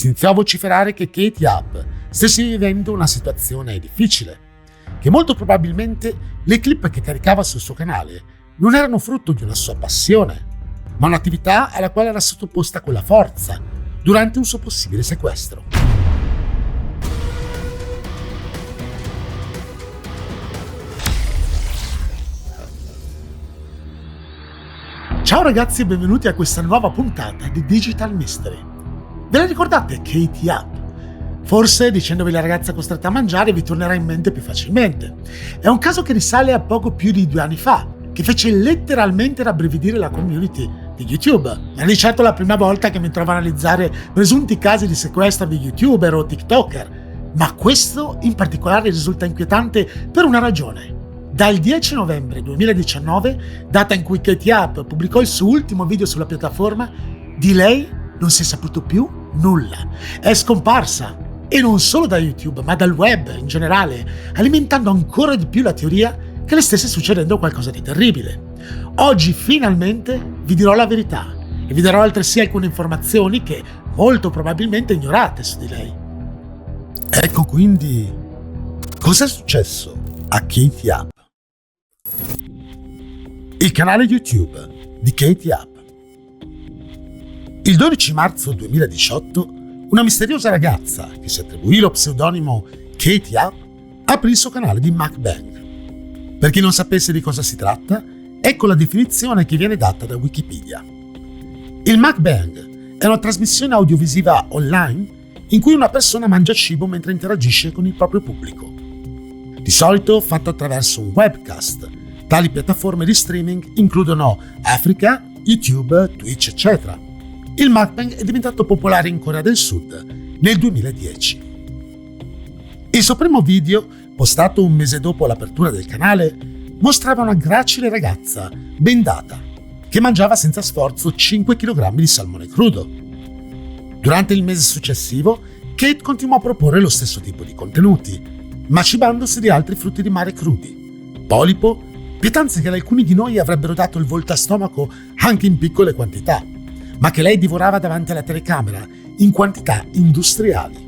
si iniziò a vociferare che Katie Up stesse vivendo una situazione difficile, che molto probabilmente le clip che caricava sul suo canale non erano frutto di una sua passione, ma un'attività alla quale era sottoposta con la forza durante un suo possibile sequestro. Ciao ragazzi e benvenuti a questa nuova puntata di Digital Mystery. Ve la ricordate Katie Up? Forse dicendovi la ragazza costretta a mangiare vi tornerà in mente più facilmente. È un caso che risale a poco più di 2 anni fa, che fece letteralmente rabbrividire la community di YouTube. Non è di certo la prima volta che mi trovo a analizzare presunti casi di sequestro di YouTuber o TikToker, ma questo in particolare risulta inquietante per una ragione. Dal 10 novembre 2019, data in cui Katie Up pubblicò il suo ultimo video sulla piattaforma, di lei non si è saputo più nulla. È scomparsa, e non solo da YouTube, ma dal web in generale, alimentando ancora di più la teoria che le stesse succedendo qualcosa di terribile. Oggi finalmente vi dirò la verità e vi darò altresì alcune informazioni che molto probabilmente ignorate su di lei. Ecco quindi cosa è successo a Katie Up. Il canale YouTube di Katie Up. Il 12 marzo 2018 una misteriosa ragazza che si attribuì lo pseudonimo Katie Up aprì il suo canale di mukbang. Per chi non sapesse di cosa si tratta, ecco la definizione che viene data da Wikipedia. Il mukbang è una trasmissione audiovisiva online in cui una persona mangia cibo mentre interagisce con il proprio pubblico. Di solito fatto attraverso un webcast. Tali piattaforme di streaming includono Africa, YouTube, Twitch, eccetera. Il mukbang è diventato popolare in Corea del Sud nel 2010. Il suo primo video, postato un mese dopo l'apertura del canale, mostrava una gracile ragazza bendata che mangiava senza sforzo 5 kg di salmone crudo. Durante il mese successivo, Kate continuò a proporre lo stesso tipo di contenuti, ma cibandosi di altri frutti di mare crudi, polipo, pietanze che ad alcuni di noi avrebbero dato il volto a stomaco anche in piccole quantità, ma che lei divorava davanti alla telecamera in quantità industriali.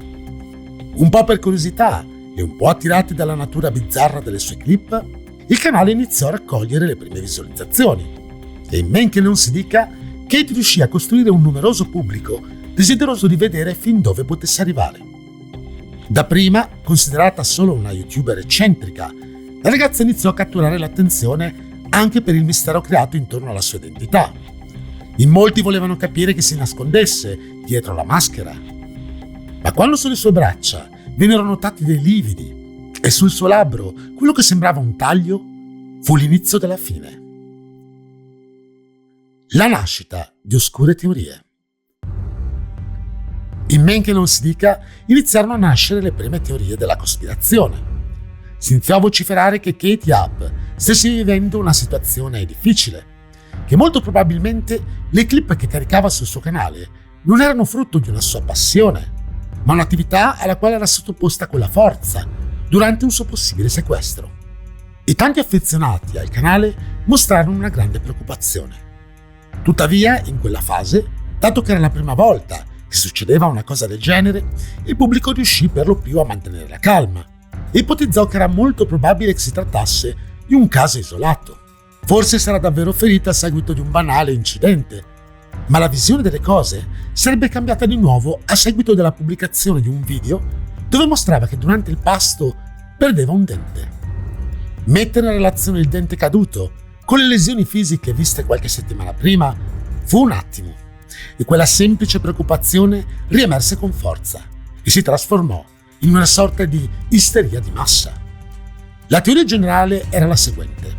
Un po' per curiosità e un po' attirati dalla natura bizzarra delle sue clip, il canale iniziò a raccogliere le prime visualizzazioni e in men che non si dica, Kate riuscì a costruire un numeroso pubblico desideroso di vedere fin dove potesse arrivare. Dapprima considerata solo una youtuber eccentrica, la ragazza iniziò a catturare l'attenzione anche per il mistero creato intorno alla sua identità. In molti volevano capire che si nascondesse dietro la maschera. Ma quando sulle sue braccia vennero notati dei lividi e sul suo labbro quello che sembrava un taglio, fu l'inizio della fine. La nascita di oscure teorie. In men che non si dica, iniziarono a nascere le prime teorie della cospirazione. Si iniziò a vociferare che Katie Up stesse vivendo una situazione difficile, che molto probabilmente le clip che caricava sul suo canale non erano frutto di una sua passione, ma un'attività alla quale era sottoposta con la forza durante un suo possibile sequestro. I tanti affezionati al canale mostrarono una grande preoccupazione. Tuttavia, in quella fase, dato che era la prima volta che succedeva una cosa del genere, il pubblico riuscì per lo più a mantenere la calma e ipotizzò che era molto probabile che si trattasse di un caso isolato. Forse sarà davvero ferita a seguito di un banale incidente, ma la visione delle cose sarebbe cambiata di nuovo a seguito della pubblicazione di un video dove mostrava che durante il pasto perdeva un dente. Mettere in relazione il dente caduto con le lesioni fisiche viste qualche settimana prima fu un attimo, e quella semplice preoccupazione riemerse con forza e si trasformò in una sorta di isteria di massa. La teoria generale era la seguente: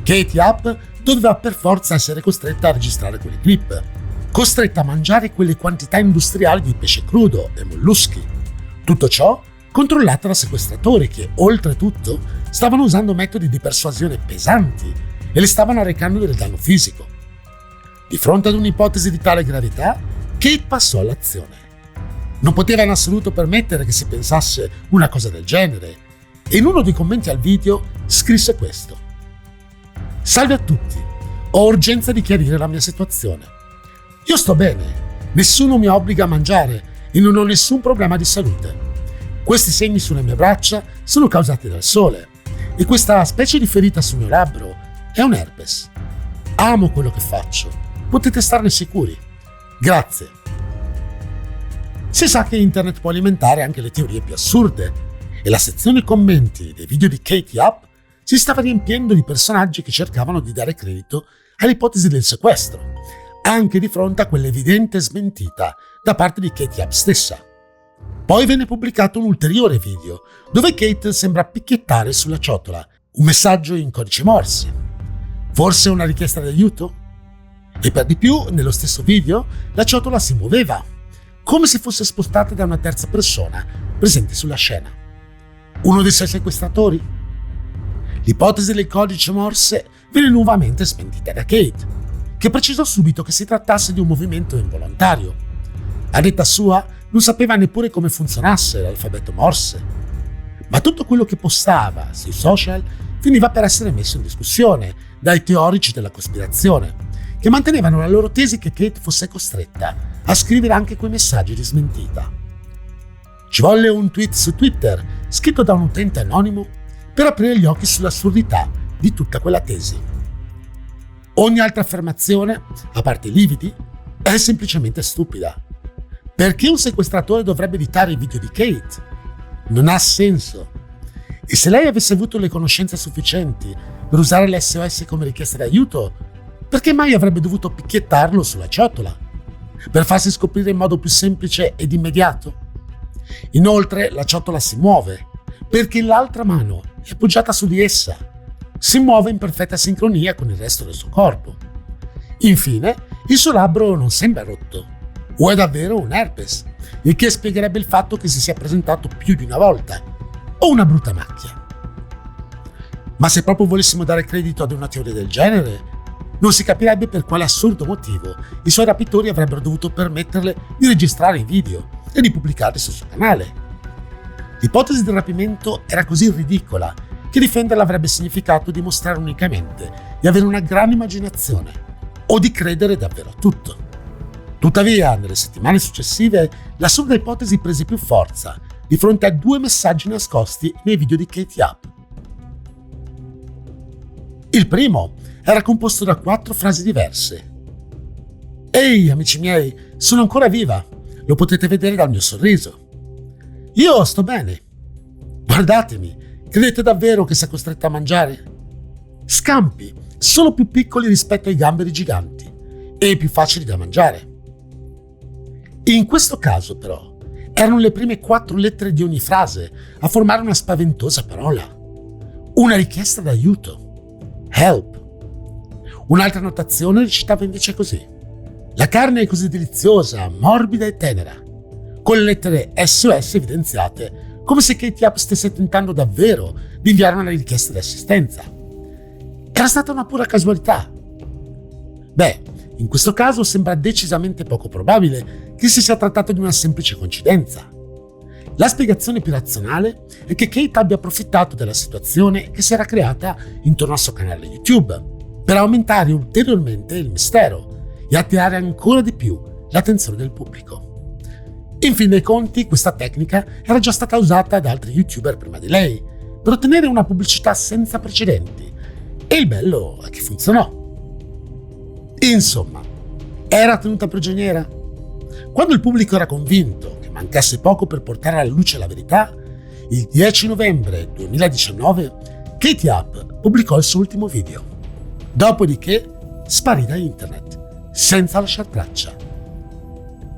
Katie Up doveva per forza essere costretta a registrare quelle clip, costretta a mangiare quelle quantità industriali di pesce crudo e molluschi. Tutto ciò controllata da sequestratori che, oltretutto, stavano usando metodi di persuasione pesanti e le stavano arrecando del danno fisico. Di fronte ad un'ipotesi di tale gravità, Kate passò all'azione. Non poteva in assoluto permettere che si pensasse una cosa del genere e in uno dei commenti al video scrisse questo: "Salve a tutti, ho urgenza di chiarire la mia situazione. Io sto bene, nessuno mi obbliga a mangiare e non ho nessun problema di salute. Questi segni sulle mie braccia sono causati dal sole e questa specie di ferita sul mio labbro è un herpes. Amo quello che faccio, potete starne sicuri. Grazie. Si sa che internet può alimentare anche le teorie più assurde e la sezione commenti dei video di Katie Up si stava riempiendo di personaggi che cercavano di dare credito all'ipotesi del sequestro, anche di fronte a quell'evidente smentita da parte di Katie Up stessa. Poi venne pubblicato un ulteriore video dove Kate sembra picchiettare sulla ciotola un messaggio in codice Morse. Forse una richiesta di aiuto? E per di più, nello stesso video, la ciotola si muoveva, come se fosse spostata da una terza persona presente sulla scena. Uno dei suoi sequestratori? L'ipotesi del codice Morse venne nuovamente smentita da Kate, che precisò subito che si trattasse di un movimento involontario. A detta sua, non sapeva neppure come funzionasse l'alfabeto Morse. Ma tutto quello che postava sui social finiva per essere messo in discussione dai teorici della cospirazione, che mantenevano la loro tesi che Kate fosse costretta a scrivere anche quei messaggi di smentita. Ci volle un tweet su Twitter, scritto da un utente anonimo, per aprire gli occhi sull'assurdità di tutta quella tesi. Ogni altra affermazione, a parte i lividi, è semplicemente stupida. Perché un sequestratore dovrebbe editare i video di Kate? Non ha senso. E se lei avesse avuto le conoscenze sufficienti per usare l'SOS come richiesta d'aiuto, perché mai avrebbe dovuto picchiettarlo sulla ciotola? Per farsi scoprire in modo più semplice ed immediato? Inoltre la ciotola si muove, perché l'altra mano è appoggiata su di essa. Si muove in perfetta sincronia con il resto del suo corpo. Infine, il suo labbro non sembra rotto. O è davvero un herpes, il che spiegherebbe il fatto che si sia presentato più di una volta, o una brutta macchia. Ma se proprio volessimo dare credito ad una teoria del genere, non si capirebbe per quale assurdo motivo i suoi rapitori avrebbero dovuto permetterle di registrare i video e di pubblicarli sul suo canale. L'ipotesi del rapimento era così ridicola che difenderla avrebbe significato dimostrare unicamente di avere una gran immaginazione o di credere davvero a tutto. Tuttavia, nelle settimane successive, l'assurda ipotesi prese più forza di fronte a due messaggi nascosti nei video di Katie Up. Il primo era composto da 4 frasi diverse. «Ehi, amici miei, sono ancora viva, lo potete vedere dal mio sorriso. Io sto bene. Guardatemi, credete davvero che sia costretta a mangiare? Scampi, solo più piccoli rispetto ai gamberi giganti e più facili da mangiare». In questo caso, però, erano le prime 4 lettere di ogni frase a formare una spaventosa parola. Una richiesta d'aiuto. Help. Un'altra notazione recitava invece così. La carne è così deliziosa, morbida e tenera, con le lettere SOS evidenziate, come se Katie Up stesse tentando davvero di inviare una richiesta di assistenza. Era stata una pura casualità. Beh, in questo caso sembra decisamente poco probabile che si sia trattato di una semplice coincidenza. La spiegazione più razionale è che Kate abbia approfittato della situazione che si era creata intorno al suo canale YouTube per aumentare ulteriormente il mistero e attirare ancora di più l'attenzione del pubblico. In fin dei conti, questa tecnica era già stata usata da altri YouTuber prima di lei per ottenere una pubblicità senza precedenti e il bello è che funzionò. Insomma, era tenuta prigioniera? Quando il pubblico era convinto che mancasse poco per portare alla luce la verità, il 10 novembre 2019 Katie Up pubblicò il suo ultimo video. Dopodiché sparì da internet, senza lasciar traccia.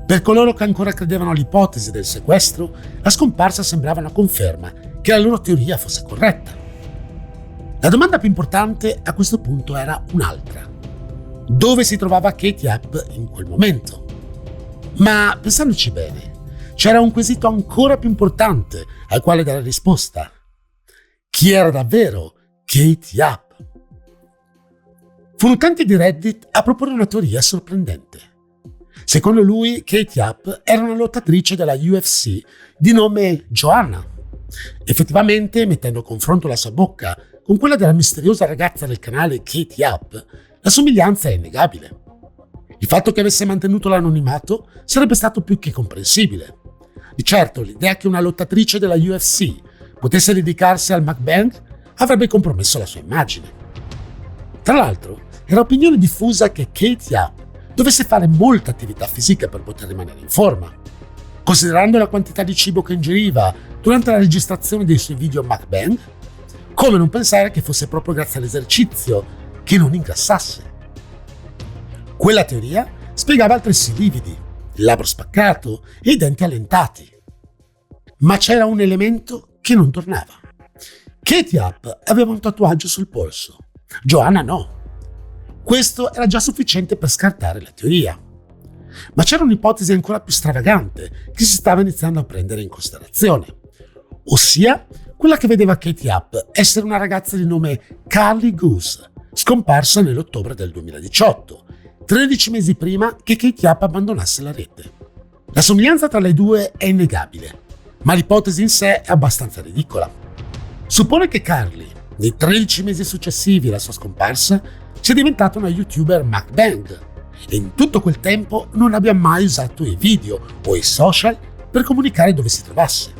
Per coloro che ancora credevano all'ipotesi del sequestro, la scomparsa sembrava una conferma che la loro teoria fosse corretta. La domanda più importante a questo punto era un'altra. Dove si trovava Katie Up in quel momento? Ma pensandoci bene, c'era un quesito ancora più importante al quale dare risposta. Chi era davvero Katie Up? Fu un utente di Reddit a proporre una teoria sorprendente. Secondo lui, Katie Up era una lottatrice della UFC di nome Joanna. Effettivamente, mettendo a confronto la sua bocca con quella della misteriosa ragazza del canale Katie Up, la somiglianza è innegabile. Il fatto che avesse mantenuto l'anonimato sarebbe stato più che comprensibile. Di certo, l'idea che una lottatrice della UFC potesse dedicarsi al mukbang avrebbe compromesso la sua immagine. Tra l'altro, era opinione diffusa che Kate Yap dovesse fare molta attività fisica per poter rimanere in forma. Considerando la quantità di cibo che ingeriva durante la registrazione dei suoi video mukbang, come non pensare che fosse proprio grazie all'esercizio che non ingrassasse? Quella teoria spiegava altresì lividi, il labbro spaccato e i denti allentati. Ma c'era un elemento che non tornava. Kate Yap aveva un tatuaggio sul polso, Joanna no. Questo era già sufficiente per scartare la teoria. Ma c'era un'ipotesi ancora più stravagante che si stava iniziando a prendere in considerazione, ossia quella che vedeva Kate Yap essere una ragazza di nome Carly Goose, scomparsa nell'ottobre del 2018, 13 mesi prima che Kate Yap abbandonasse la rete. La somiglianza tra le due è innegabile, ma l'ipotesi in sé è abbastanza ridicola. Suppone che Carly, nei 13 mesi successivi alla sua scomparsa, sia diventata una YouTuber mukbang e in tutto quel tempo non abbia mai usato i video o i social per comunicare dove si trovasse.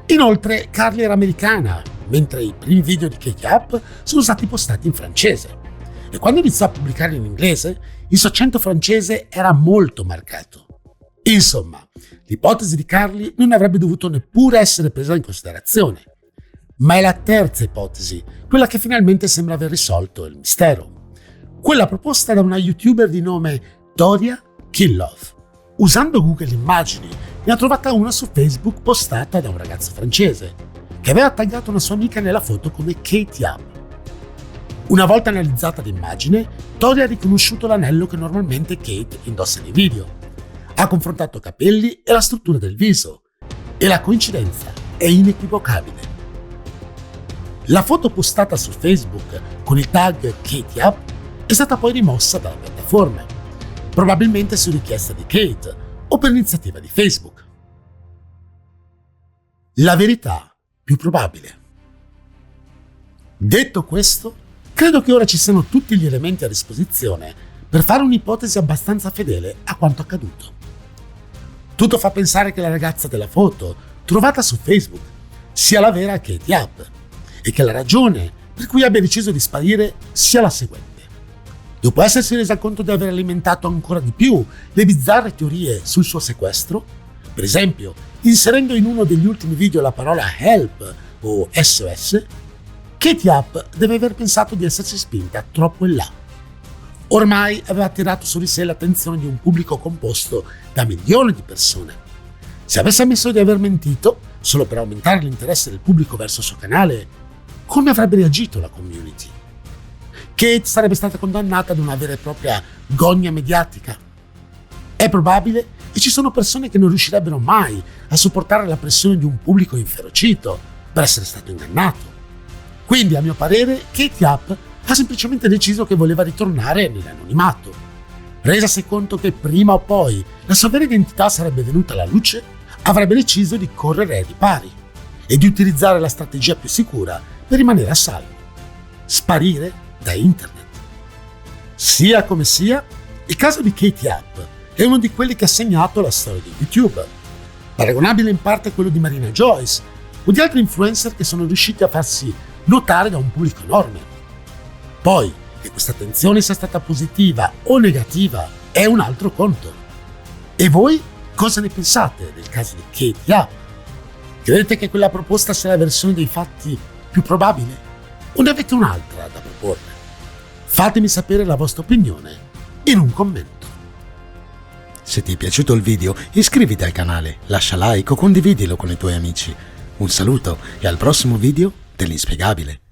Inoltre, Carly era americana, mentre i primi video di Kate Yap sono stati postati in francese. E quando iniziò a pubblicare in inglese, il suo accento francese era molto marcato. Insomma, l'ipotesi di Carly non avrebbe dovuto neppure essere presa in considerazione. Ma è la terza ipotesi, quella che finalmente sembra aver risolto il mistero. Quella proposta da una YouTuber di nome Doria Killove. Usando Google Immagini, ne ha trovata una su Facebook postata da un ragazzo francese, che aveva taggato una sua amica nella foto come Kate Yap. Una volta analizzata l'immagine, Doria ha riconosciuto l'anello che normalmente Kate indossa nei video. Ha confrontato capelli e la struttura del viso, e la coincidenza è inequivocabile. La foto postata su Facebook con il tag Kate Yap è stata poi rimossa dalla piattaforma, probabilmente su richiesta di Kate o per iniziativa di Facebook. La verità più probabile. Detto questo, credo che ora ci siano tutti gli elementi a disposizione per fare un'ipotesi abbastanza fedele a quanto accaduto. Tutto fa pensare che la ragazza della foto, trovata su Facebook, sia la vera Kate Yap e che la ragione per cui abbia deciso di sparire sia la seguente. Dopo essersi resa conto di aver alimentato ancora di più le bizzarre teorie sul suo sequestro, per esempio inserendo in uno degli ultimi video la parola help o SOS, Kate Yap deve aver pensato di essersi spinta troppo in là. Ormai aveva attirato su di sé l'attenzione di un pubblico composto da milioni di persone. Se avesse ammesso di aver mentito solo per aumentare l'interesse del pubblico verso il suo canale, come avrebbe reagito la community? Kate sarebbe stata condannata ad una vera e propria gogna mediatica. È probabile e ci sono persone che non riuscirebbero mai a sopportare la pressione di un pubblico inferocito per essere stato ingannato. Quindi, a mio parere, Kate Yap ha semplicemente deciso che voleva ritornare nell'anonimato. Resasi conto che prima o poi la sua vera identità sarebbe venuta alla luce, avrebbe deciso di correre ai ripari e di utilizzare la strategia più sicura per rimanere a salvo: sparire da internet. Sia come sia, il caso di Kate Yap è uno di quelli che ha segnato la storia di YouTube, paragonabile in parte a quello di Marina Joyce o di altri influencer che sono riusciti a farsi notare da un pubblico enorme. Poi, che questa attenzione sia stata positiva o negativa è un altro conto. E voi cosa ne pensate del caso di Kate Yap? Credete che quella proposta sia la versione dei fatti più probabile? O ne avete un'altra da proporre? Fatemi sapere la vostra opinione in un commento. Se ti è piaciuto il video, iscriviti al canale, lascia like o condividilo con i tuoi amici. Un saluto e al prossimo video dell'inspiegabile.